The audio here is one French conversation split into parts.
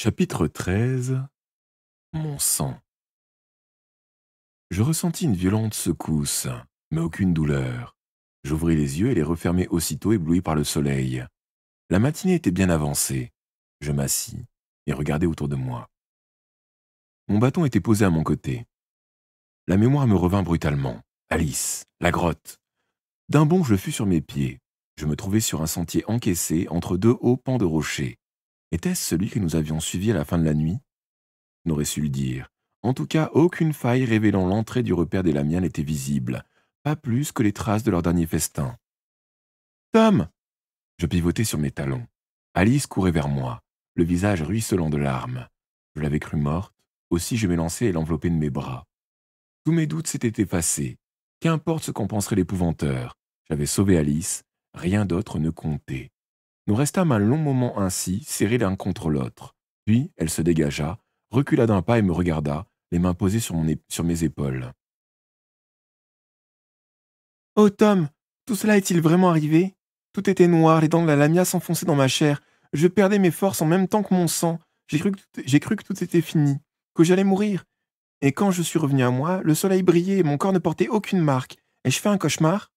Chapitre 13. Mon sang. Je ressentis une violente secousse, mais aucune douleur. J'ouvris les yeux et les refermai aussitôt ébloui par le soleil. La matinée était bien avancée. Je m'assis et regardai autour de moi. Mon bâton était posé à mon côté. La mémoire me revint brutalement. Alice, la grotte. D'un bond, je fus sur mes pieds. Je me trouvais sur un sentier encaissé entre deux hauts pans de rochers. Était-ce celui que nous avions suivi à la fin de la nuit? Je n'aurais su le dire. En tout cas, aucune faille révélant l'entrée du repère des Lamiens n'était visible, pas plus que les traces de leur dernier festin. Tom! Je pivotai sur mes talons. Alice courait vers moi, le visage ruisselant de larmes. Je l'avais crue morte, aussi je m'élançai et l'enveloppai de mes bras. Tous mes doutes s'étaient effacés. Qu'importe ce qu'en penserait l'épouvanteur. J'avais sauvé Alice, rien d'autre ne comptait. Nous restâmes un long moment ainsi, serrés l'un contre l'autre. Puis elle se dégagea, recula d'un pas et me regarda, les mains posées sur mes épaules. Oh Tom, tout cela est-il vraiment arrivé? Tout était noir, les dents de la lamia s'enfonçaient dans ma chair. Je perdais mes forces en même temps que mon sang. J'ai cru que tout était fini, que j'allais mourir. Et quand je suis revenu à moi, le soleil brillait et mon corps ne portait aucune marque. Ai-je fait un cauchemar?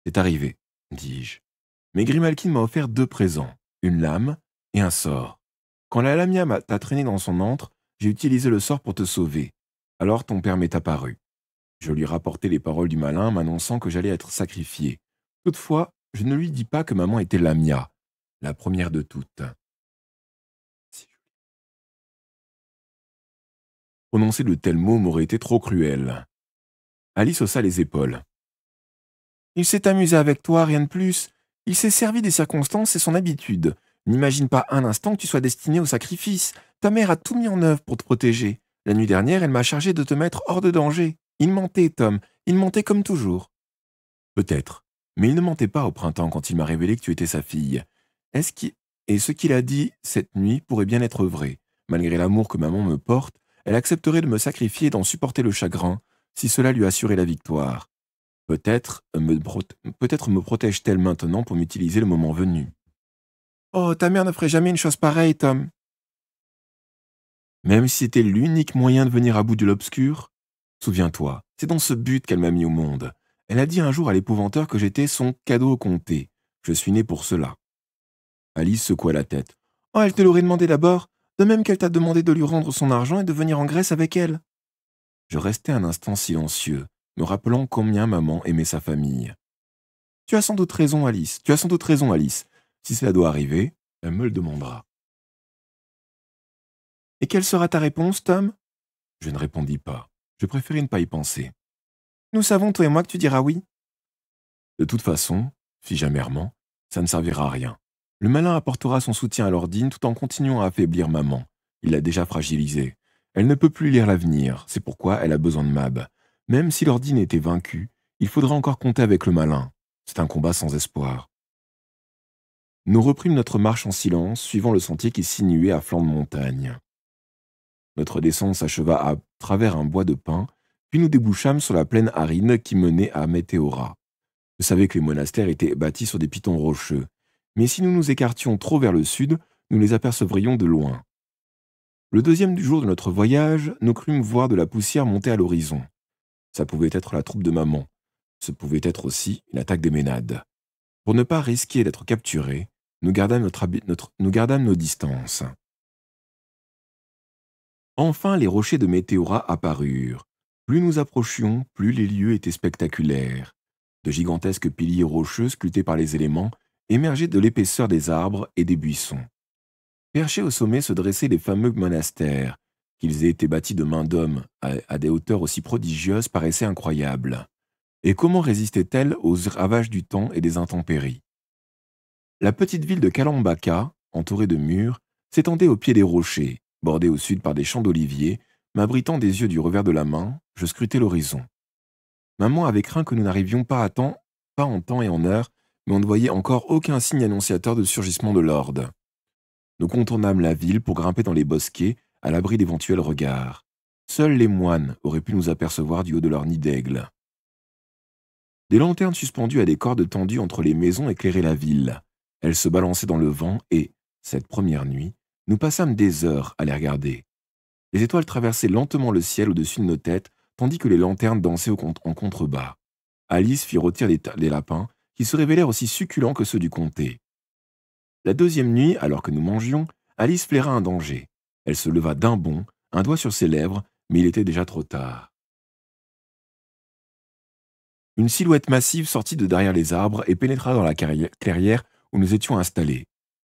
C'est arrivé, dis-je. Mais Grimalkin m'a offert 2 présents, une lame et un sort. Quand la lamia t'a traîné dans son antre, j'ai utilisé le sort pour te sauver. Alors ton père m'est apparu. Je lui rapportai les paroles du malin, m'annonçant que j'allais être sacrifié. Toutefois, je ne lui dis pas que maman était Lamia, la première de toutes. Prononcer de tels mots m'aurait été trop cruel. Alice haussa les épaules. Il s'est amusé avec toi, rien de plus. Il s'est servi des circonstances et son habitude. N'imagine pas un instant que tu sois destiné au sacrifice. Ta mère a tout mis en œuvre pour te protéger. La nuit dernière, elle m'a chargé de te mettre hors de danger. Il mentait, Tom. Il mentait comme toujours. Peut-être. Mais il ne mentait pas au printemps quand il m'a révélé que tu étais sa fille. Et ce qu'il a dit cette nuit pourrait bien être vrai. Malgré l'amour que maman me porte, elle accepterait de me sacrifier et d'en supporter le chagrin, si cela lui assurait la victoire. Peut-être me protège-t-elle maintenant pour m'utiliser le moment venu. Oh, ta mère ne ferait jamais une chose pareille, Tom. Même si c'était l'unique moyen de venir à bout de l'obscur, souviens-toi, c'est dans ce but qu'elle m'a mis au monde. Elle a dit un jour à l'épouvanteur que j'étais son cadeau au comté. Je suis né pour cela. Alice secoua la tête. Oh, elle te l'aurait demandé d'abord, de même qu'elle t'a demandé de lui rendre son argent et de venir en Grèce avec elle. Je restai un instant silencieux, me rappelant combien maman aimait sa famille. Tu as sans doute raison, Alice. Tu as sans doute raison, Alice. Si cela doit arriver, elle me le demandera. Et quelle sera ta réponse, Tom? Je ne répondis pas. Je préférais ne pas y penser. Nous savons, toi et moi, que tu diras oui. De toute façon, fis-je amèrement, ça ne servira à rien. Le malin apportera son soutien à Lordine tout en continuant à affaiblir maman. Il l'a déjà fragilisée. Elle ne peut plus lire l'avenir, c'est pourquoi elle a besoin de Mab. Même si Lordine était vaincue, il faudra encore compter avec le malin. C'est un combat sans espoir. Nous reprîmes notre marche en silence, suivant le sentier qui sinuait à flanc de montagne. Notre descente s'acheva à travers un bois de pins, puis nous débouchâmes sur la plaine aride qui menait à Météora. Je savais que les monastères étaient bâtis sur des pitons rocheux, mais si nous nous écartions trop vers le sud, nous les apercevrions de loin. Le deuxième jour de notre voyage, nous crûmes voir de la poussière monter à l'horizon. Ça pouvait être la troupe de maman. Ce pouvait être aussi une attaque des Ménades. Pour ne pas risquer d'être capturés, nous gardâmes nos distances. Enfin, les rochers de Météora apparurent. Plus nous approchions, plus les lieux étaient spectaculaires. De gigantesques piliers rocheux sculptés par les éléments émergeaient de l'épaisseur des arbres et des buissons. Perchés au sommet se dressaient les fameux monastères, qu'ils aient été bâtis de main d'homme à des hauteurs aussi prodigieuses paraissaient incroyables. Et comment résistaient-elles aux ravages du temps et des intempéries? La petite ville de Kalambaka, entourée de murs, s'étendait au pied des rochers, bordée au sud par des champs d'oliviers, m'abritant des yeux du revers de la main, je scrutais l'horizon. Maman avait craint que nous n'arrivions pas en temps et en heure, mais on ne voyait encore aucun signe annonciateur de surgissement de l'horde. Nous contournâmes la ville pour grimper dans les bosquets, à l'abri d'éventuels regards. Seuls les moines auraient pu nous apercevoir du haut de leur nid d'aigle. Des lanternes suspendues à des cordes tendues entre les maisons éclairaient la ville. Elles se balançaient dans le vent et, cette première nuit, Nous passâmes des heures à les regarder. Les étoiles traversaient lentement le ciel au-dessus de nos têtes, tandis que les lanternes dansaient en contrebas. Alice fit rôtir les lapins, qui se révélèrent aussi succulents que ceux du comté. La deuxième nuit, alors que nous mangions, Alice flaira un danger. Elle se leva d'un bond, un doigt sur ses lèvres, mais il était déjà trop tard. Une silhouette massive sortit de derrière les arbres et pénétra dans la clairière où nous étions installés.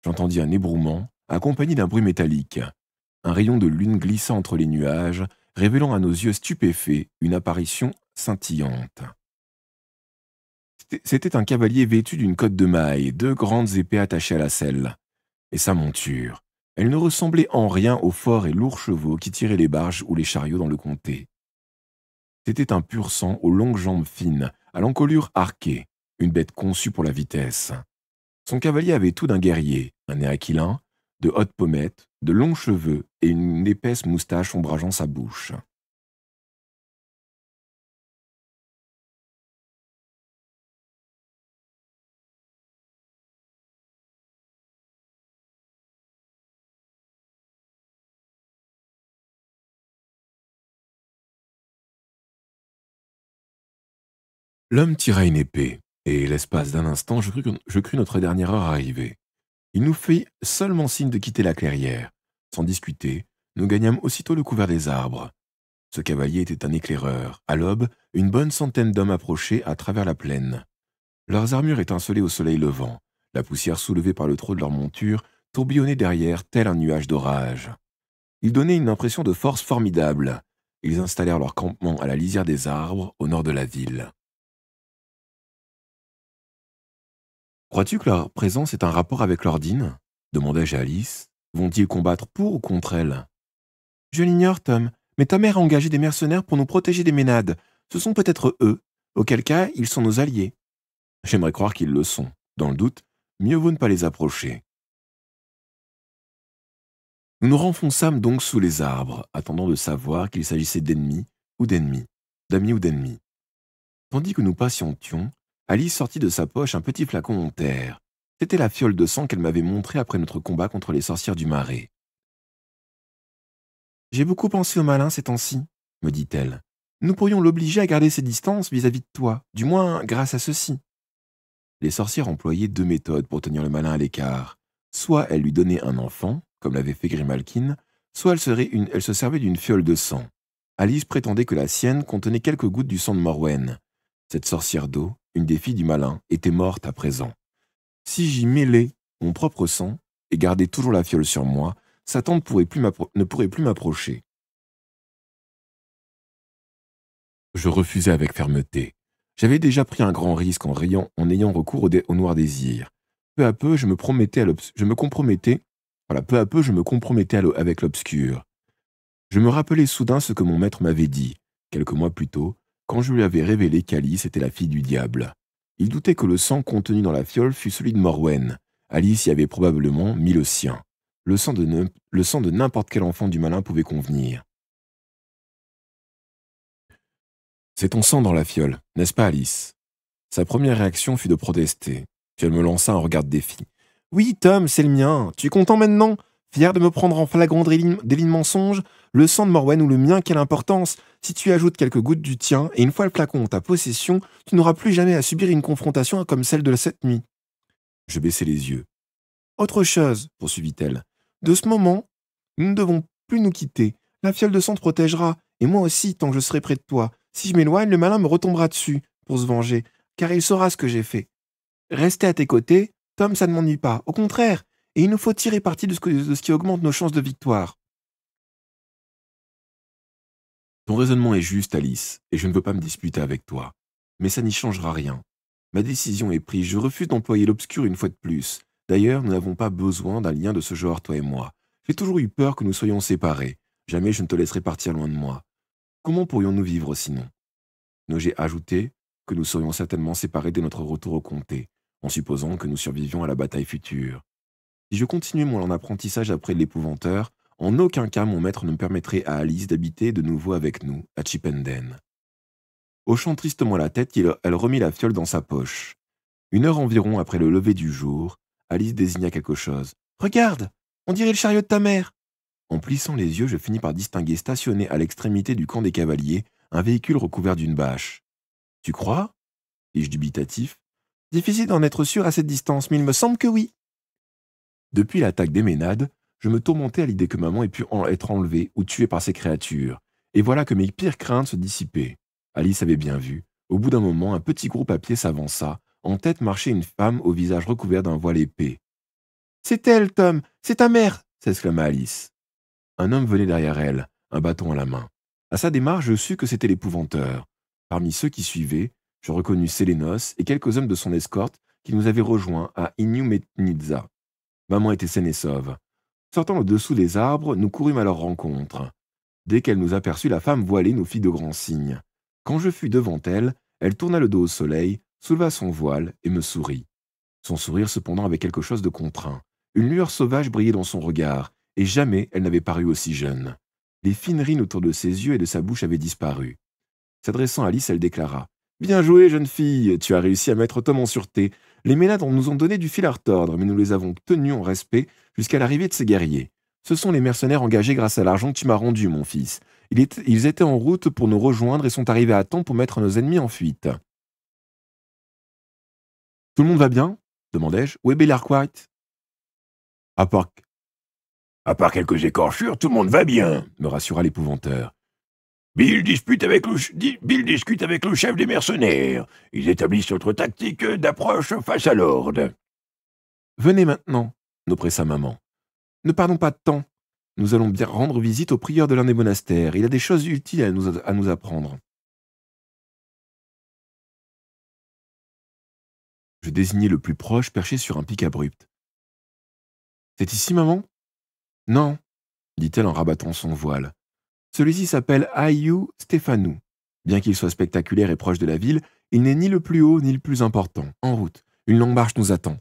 J'entendis un ébrouement, accompagné d'un bruit métallique. Un rayon de lune glissa entre les nuages, révélant à nos yeux stupéfaits une apparition scintillante. C'était un cavalier vêtu d'une cotte de mailles, deux grandes épées attachées à la selle. Et sa monture. Elle ne ressemblait en rien aux forts et lourds chevaux qui tiraient les barges ou les chariots dans le comté. C'était un pur sang aux longues jambes fines, à l'encolure arquée, une bête conçue pour la vitesse. Son cavalier avait tout d'un guerrier, un nez aquilin, de hautes pommettes, de longs cheveux et une épaisse moustache ombrageant sa bouche. L'homme tira une épée, et l'espace d'un instant, je crus notre dernière heure arrivée. Il nous fit seulement signe de quitter la clairière. Sans discuter, nous gagnâmes aussitôt le couvert des arbres. Ce cavalier était un éclaireur. À l'aube, une bonne centaine d'hommes approchaient à travers la plaine. Leurs armures étincelaient au soleil levant. La poussière soulevée par le trot de leur monture tourbillonnait derrière tel un nuage d'orage. Ils donnaient une impression de force formidable. Ils installèrent leur campement à la lisière des arbres, au nord de la ville. Crois-tu que leur présence ait un rapport avec l'Ordine demandai-je à Alice. Vont-ils combattre pour ou contre elle? Je l'ignore, Tom, mais ta mère a engagé des mercenaires pour nous protéger des Ménades. Ce sont peut-être eux, auquel cas ils sont nos alliés. J'aimerais croire qu'ils le sont. Dans le doute, mieux vaut ne pas les approcher. Nous nous renfonçâmes donc sous les arbres, attendant de savoir qu'il s'agissait d'ennemis ou d'ennemis, d'amis ou d'ennemis. Tandis que nous patientions, Alice sortit de sa poche un petit flacon en terre. C'était la fiole de sang qu'elle m'avait montrée après notre combat contre les sorcières du marais. J'ai beaucoup pensé au malin ces temps-ci, me dit-elle. Nous pourrions l'obliger à garder ses distances vis-à-vis de toi, du moins grâce à ceci. Les sorcières employaient deux méthodes pour tenir le malin à l'écart. Soit elles lui donnaient un enfant, comme l'avait fait Grimalkin, soit elle se servait d'une fiole de sang. Alice prétendait que la sienne contenait quelques gouttes du sang de Morwen. Cette sorcière d'eau, une des filles du malin, était morte à présent. Si j'y mêlais mon propre sang et gardais toujours la fiole sur moi, sa tante ne pourrait plus m'approcher. Je refusai avec fermeté. J'avais déjà pris un grand risque en ayant recours au noir désir. Peu à peu, je me compromettais, voilà, peu à peu, je me compromettais avec l'obscur. Je me rappelais soudain ce que mon maître m'avait dit, quelques mois plus tôt, quand je lui avais révélé qu'Alice était la fille du diable. Il doutait que le sang contenu dans la fiole fût celui de Morwen. Alice y avait probablement mis le sien. Le sang de n'importe quel enfant du malin pouvait convenir. C'est ton sang dans la fiole, n'est-ce pas, Alice? Sa première réaction fut de protester, puis elle me lança un regard de défi. Oui, Tom, c'est le mien. Tu es content maintenant? Fier de me prendre en flagrant délit de mensonge? Le sang de Morwen ou le mien, quelle importance? Si tu ajoutes quelques gouttes du tien, et une fois le flacon en ta possession, tu n'auras plus jamais à subir une confrontation comme celle de cette nuit. Je baissai les yeux. Autre chose, poursuivit-elle. De ce moment, nous ne devons plus nous quitter. La fiole de sang te protégera, et moi aussi, tant que je serai près de toi. Si je m'éloigne, le malin me retombera dessus, pour se venger, car il saura ce que j'ai fait. Rester à tes côtés, Tom, ça ne m'ennuie pas. Au contraire, et il nous faut tirer parti de ce qui augmente nos chances de victoire. Ton raisonnement est juste, Alice, et je ne veux pas me disputer avec toi. Mais ça n'y changera rien. Ma décision est prise, je refuse d'employer l'obscur une fois de plus. D'ailleurs, nous n'avons pas besoin d'un lien de ce genre, toi et moi. J'ai toujours eu peur que nous soyons séparés. Jamais je ne te laisserai partir loin de moi. Comment pourrions-nous vivre sinon? J'ai ajouté que nous serions certainement séparés dès notre retour au comté, en supposant que nous survivions à la bataille future. Si je continuais mon apprentissage après l'épouvanteur, en aucun cas mon maître ne me permettrait à Alice d'habiter de nouveau avec nous, à Chipenden. Hochant tristement la tête, elle remit la fiole dans sa poche. Une heure environ après le lever du jour, Alice désigna quelque chose. « Regarde, On dirait le chariot de ta mère. En plissant les yeux, je finis par distinguer stationné à l'extrémité du camp des cavaliers un véhicule recouvert d'une bâche. Tu crois? Dis-je dubitatif. Difficile d'en être sûr à cette distance, mais il me semble que oui. Depuis l'attaque des Ménades, je me tourmentais à l'idée que maman ait pu être enlevée ou tuée par ces créatures. Et voilà que mes pires craintes se dissipaient. Alice avait bien vu. Au bout d'un moment, un petit groupe à pied s'avança. En tête marchait une femme au visage recouvert d'un voile épais. « C'est elle, Tom, c'est ta mère !» s'exclama Alice. Un homme venait derrière elle, un bâton à la main. À sa démarche, je sus que c'était l'épouvanteur. Parmi ceux qui suivaient, je reconnus Sélénos et quelques hommes de son escorte qui nous avaient rejoints à Inyumetnitsa. Maman était saine et sauve. Sortant au-dessous des arbres, nous courûmes à leur rencontre. Dès qu'elle nous aperçut, la femme voilée nous fit de grands signes. Quand je fus devant elle, elle tourna le dos au soleil, souleva son voile et me sourit. Son sourire cependant avait quelque chose de contraint. Une lueur sauvage brillait dans son regard, et jamais elle n'avait paru aussi jeune. Les fines rines autour de ses yeux et de sa bouche avaient disparu. S'adressant à Alice, elle déclara « Bien joué, jeune fille, tu as réussi à mettre Tom en sûreté. Les Ménades nous ont donné du fil à retordre, mais nous les avons tenus en respect jusqu'à l'arrivée de ces guerriers. Ce sont les mercenaires engagés grâce à l'argent que tu m'as rendu, mon fils. Ils étaient en route pour nous rejoindre et sont arrivés à temps pour mettre nos ennemis en fuite. » « Tout le monde va bien ?» demandai-je. « Où est Bellarquite ?»« À part quelques écorchures, tout le monde va bien, » me rassura l'épouvanteur. Bill discute avec le chef des mercenaires. Ils établissent notre tactique d'approche face à l'horde. Venez maintenant, nous pressa maman. Ne perdons pas de temps. Nous allons bien rendre visite au prieur de l'un des monastères. Il a des choses utiles à nous apprendre. Je désignai le plus proche perché sur un pic abrupt. C'est ici, maman? Non, dit-elle en rabattant son voile. Celui-ci s'appelle Aïou Stéphanou. Bien qu'il soit spectaculaire et proche de la ville, il n'est ni le plus haut ni le plus important. En route, une longue marche nous attend.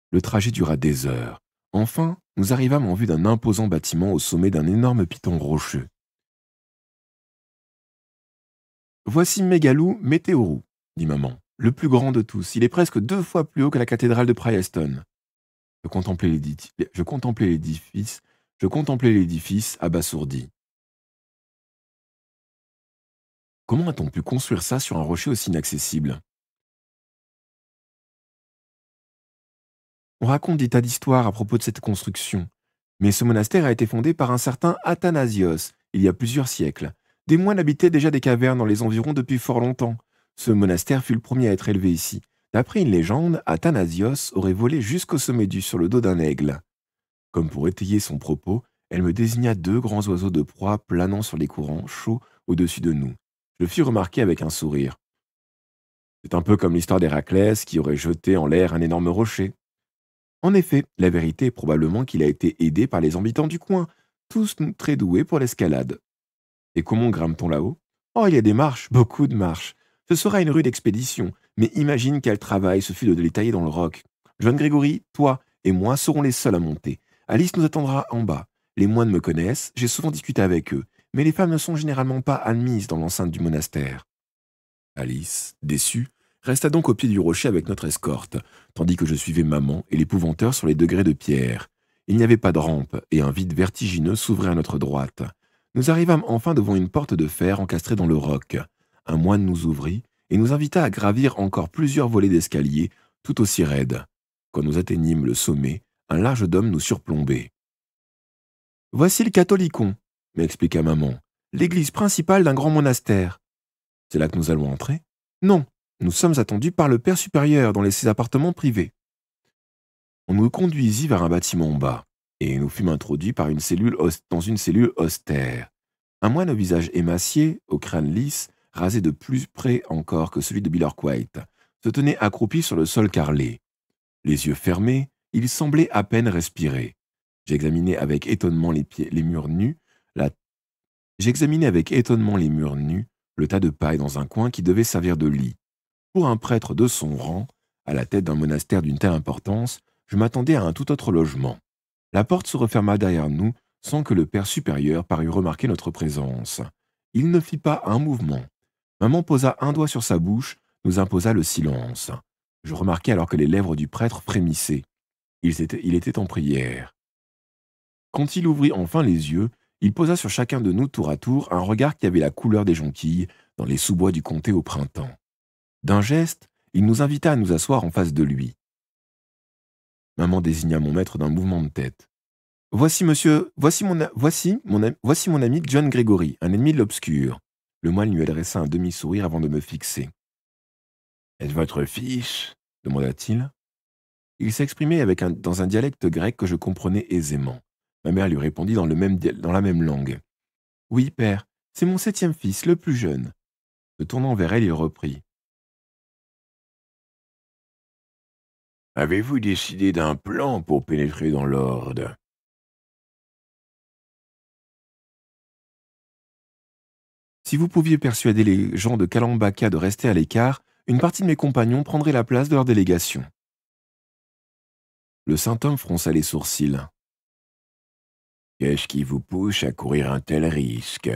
Le trajet dura des heures. Enfin, nous arrivâmes en vue d'un imposant bâtiment au sommet d'un énorme piton rocheux. « Voici Mégalou Météorou, » dit maman. « Le plus grand de tous. Il est presque 2 fois plus haut que la cathédrale de Prieston. » Je contemplais l'édifice abasourdi. Comment a-t-on pu construire ça sur un rocher aussi inaccessible? On raconte des tas d'histoires à propos de cette construction. Mais ce monastère a été fondé par un certain Athanasios, il y a plusieurs siècles. Des moines habitaient déjà des cavernes dans les environs depuis fort longtemps. Ce monastère fut le premier à être élevé ici. D'après une légende, Athanasios aurait volé jusqu'au sommet sur le dos d'un aigle. Comme pour étayer son propos, elle me désigna 2 grands oiseaux de proie planant sur les courants chauds au-dessus de nous. Je le fis remarquer avec un sourire. C'est un peu comme l'histoire d'Héraclès qui aurait jeté en l'air un énorme rocher. En effet, la vérité est probablement qu'il a été aidé par les habitants du coin, tous très doués pour l'escalade. Et comment grimpe-t-on là-haut? Oh, il y a des marches, beaucoup de marches. Ce sera une rude expédition, mais imagine quel travail ce fut de les tailler dans le roc. John Grégory, toi et moi serons les seuls à monter. Alice nous attendra en bas. Les moines me connaissent, j'ai souvent discuté avec eux, mais les femmes ne sont généralement pas admises dans l'enceinte du monastère. Alice, déçue, resta donc au pied du rocher avec notre escorte, tandis que je suivais maman et l'épouvanteur sur les degrés de pierre. Il n'y avait pas de rampe, et un vide vertigineux s'ouvrait à notre droite. Nous arrivâmes enfin devant une porte de fer encastrée dans le roc. Un moine nous ouvrit et nous invita à gravir encore plusieurs volets d'escalier, tout aussi raides. Quand nous atteignîmes le sommet, un large dôme nous surplombait. « Voici le catholicon, » m'expliqua maman, « l'église principale d'un grand monastère. » « C'est là que nous allons entrer? » « Non, nous sommes attendus par le père supérieur dans ses appartements privés. » On nous conduisit vers un bâtiment bas, et nous fûmes introduits dans une cellule austère. Un moine au visage émacié, au crâne lisse, rasé de plus près encore que celui de Bellarquite, se tenait accroupi sur le sol carrelé. Les yeux fermés, il semblait à peine respirer. J'examinais avec étonnement les murs nus, le tas de paille dans un coin qui devait servir de lit. Pour un prêtre de son rang, à la tête d'un monastère d'une telle importance, je m'attendais à un tout autre logement. La porte se referma derrière nous sans que le père supérieur parût remarquer notre présence. Il ne fit pas un mouvement. Maman posa un doigt sur sa bouche, nous imposa le silence. Je remarquai alors que les lèvres du prêtre frémissaient. Il était en prière. Quand il ouvrit enfin les yeux, il posa sur chacun de nous tour à tour un regard qui avait la couleur des jonquilles dans les sous-bois du comté au printemps. D'un geste, il nous invita à nous asseoir en face de lui. Maman désigna mon maître d'un mouvement de tête. Voici monsieur, voici mon ami John Gregory, un ennemi de l'obscur. Le moine lui adressa un demi-sourire avant de me fixer. Est-ce votre fils demanda-t-il. Il s'exprimait dans un dialecte grec que je comprenais aisément. Ma mère lui répondit dans la même langue. Oui, père, c'est mon 7e fils, le plus jeune. Se tournant vers elle, il reprit. Avez-vous décidé d'un plan pour pénétrer dans l'ordre? Si vous pouviez persuader les gens de Kalambaka de rester à l'écart, une partie de mes compagnons prendrait la place de leur délégation. Le saint homme fronça les sourcils. Qu'est-ce qui vous pousse à courir un tel risque?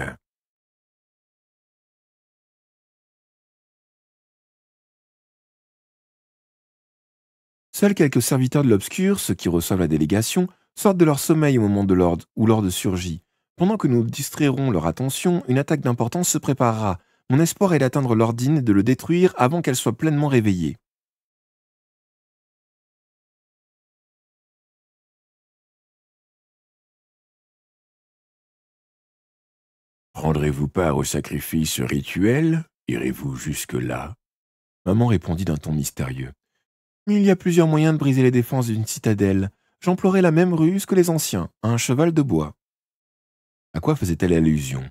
Seuls quelques serviteurs de l'obscur, ceux qui reçoivent la délégation, sortent de leur sommeil au moment de l'ordre où l'ordre surgit. Pendant que nous distrairons leur attention, une attaque d'importance se préparera. Mon espoir est d'atteindre l'ordine et de le détruire avant qu'elle soit pleinement réveillée. Prendrez-vous part au sacrifice rituel? Irez-vous jusque-là? Maman répondit d'un ton mystérieux. Il y a plusieurs moyens de briser les défenses d'une citadelle. J'emploierai la même ruse que les anciens, un cheval de bois. À quoi faisait-elle allusion?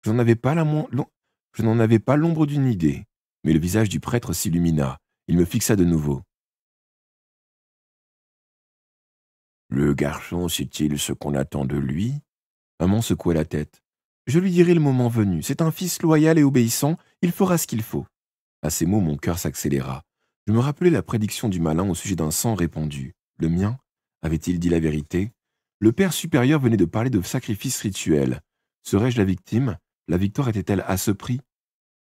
Je n'en avais pas je n'en avais pas l'ombre d'une idée, mais le visage du prêtre s'illumina. Il me fixa de nouveau. Le garçon sait-il ce qu'on attend de lui? Maman secouait la tête. Je lui dirai le moment venu. C'est un fils loyal et obéissant, il fera ce qu'il faut. À ces mots, mon cœur s'accéléra. Je me rappelai la prédiction du malin au sujet d'un sang répandu. Le mien? Avait-il dit la vérité? Le Père supérieur venait de parler de sacrifice rituel. Serais-je la victime? La victoire était-elle à ce prix?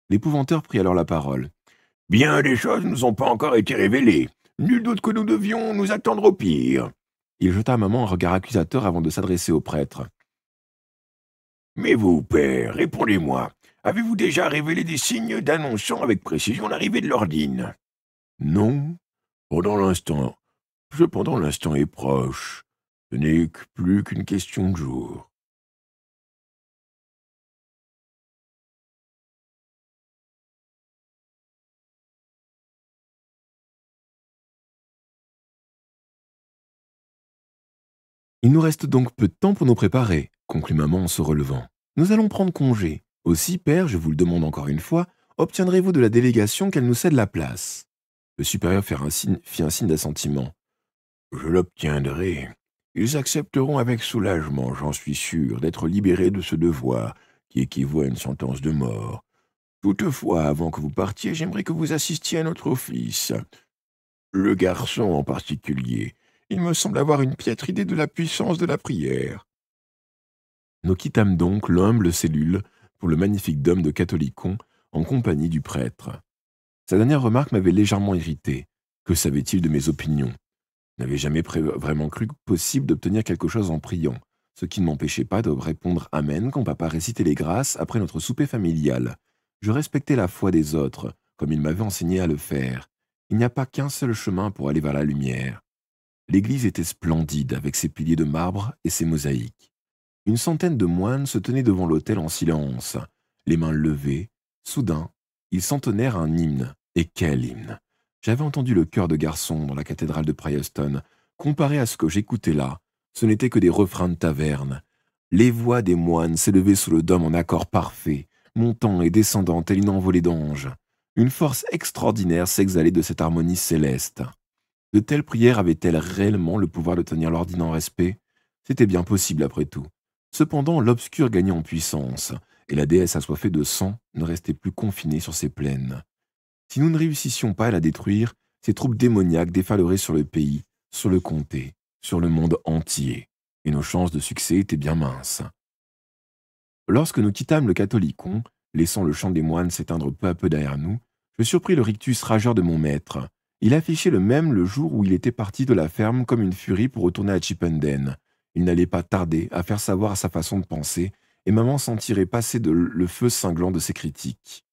L'épouvanteur prit alors la parole. Bien des choses ne nous ont pas encore été révélées. Nul doute que nous devions nous attendre au pire. Il jeta à maman un regard accusateur avant de s'adresser au prêtre. Mais vous, père, répondez-moi. Avez-vous déjà révélé des signes d'annonçant avec précision l'arrivée de l'ordine? Non. Cependant l'instant est proche. Ce n'est plus qu'une question de jour. Il nous reste donc peu de temps pour nous préparer, conclut maman en se relevant. Nous allons prendre congé. Aussi, père, je vous le demande encore une fois, obtiendrez-vous de la délégation qu'elle nous cède la place? Le supérieur fit un signe d'assentiment. Je l'obtiendrai. Ils accepteront avec soulagement, j'en suis sûr, d'être libérés de ce devoir, qui équivaut à une sentence de mort. Toutefois, avant que vous partiez, j'aimerais que vous assistiez à notre office. Le garçon en particulier. Il me semble avoir une piètre idée de la puissance de la prière. Nous quittâmes donc l'humble cellule pour le magnifique dôme de Catholicon en compagnie du prêtre. Sa dernière remarque m'avait légèrement irrité. Que savait-il de mes opinions? Je n'avais jamais vraiment cru possible d'obtenir quelque chose en priant, ce qui ne m'empêchait pas de répondre Amen quand papa récitait les grâces après notre souper familial. Je respectais la foi des autres, comme il m'avait enseigné à le faire. Il n'y a pas qu'un seul chemin pour aller vers la lumière. L'église était splendide avec ses piliers de marbre et ses mosaïques. Une centaine de moines se tenaient devant l'autel en silence, les mains levées. Soudain, ils s'entonnèrent un hymne. Et quel hymne! J'avais entendu le chœur de garçons dans la cathédrale de Prieston. Comparé à ce que j'écoutais là, ce n'était que des refrains de taverne. Les voix des moines s'élevaient sous le dôme en accord parfait, montant et descendant telle une envolée d'anges. Une force extraordinaire s'exhalait de cette harmonie céleste. De telles prières avaient-elles réellement le pouvoir de tenir l'ordine en respect? C'était bien possible après tout. Cependant, l'obscur gagnait en puissance, et la déesse assoiffée de sang ne restait plus confinée sur ses plaines. Si nous ne réussissions pas à la détruire, ces troupes démoniaques déferleraient sur le pays, sur le comté, sur le monde entier, et nos chances de succès étaient bien minces. Lorsque nous quittâmes le Catholicon, laissant le chant des moines s'éteindre peu à peu derrière nous, je surpris le rictus rageur de mon maître. Il affichait le même le jour où il était parti de la ferme comme une furie pour retourner à Chipenden. Il n'allait pas tarder à faire savoir sa façon de penser, et maman sentirait passer le feu cinglant de ses critiques.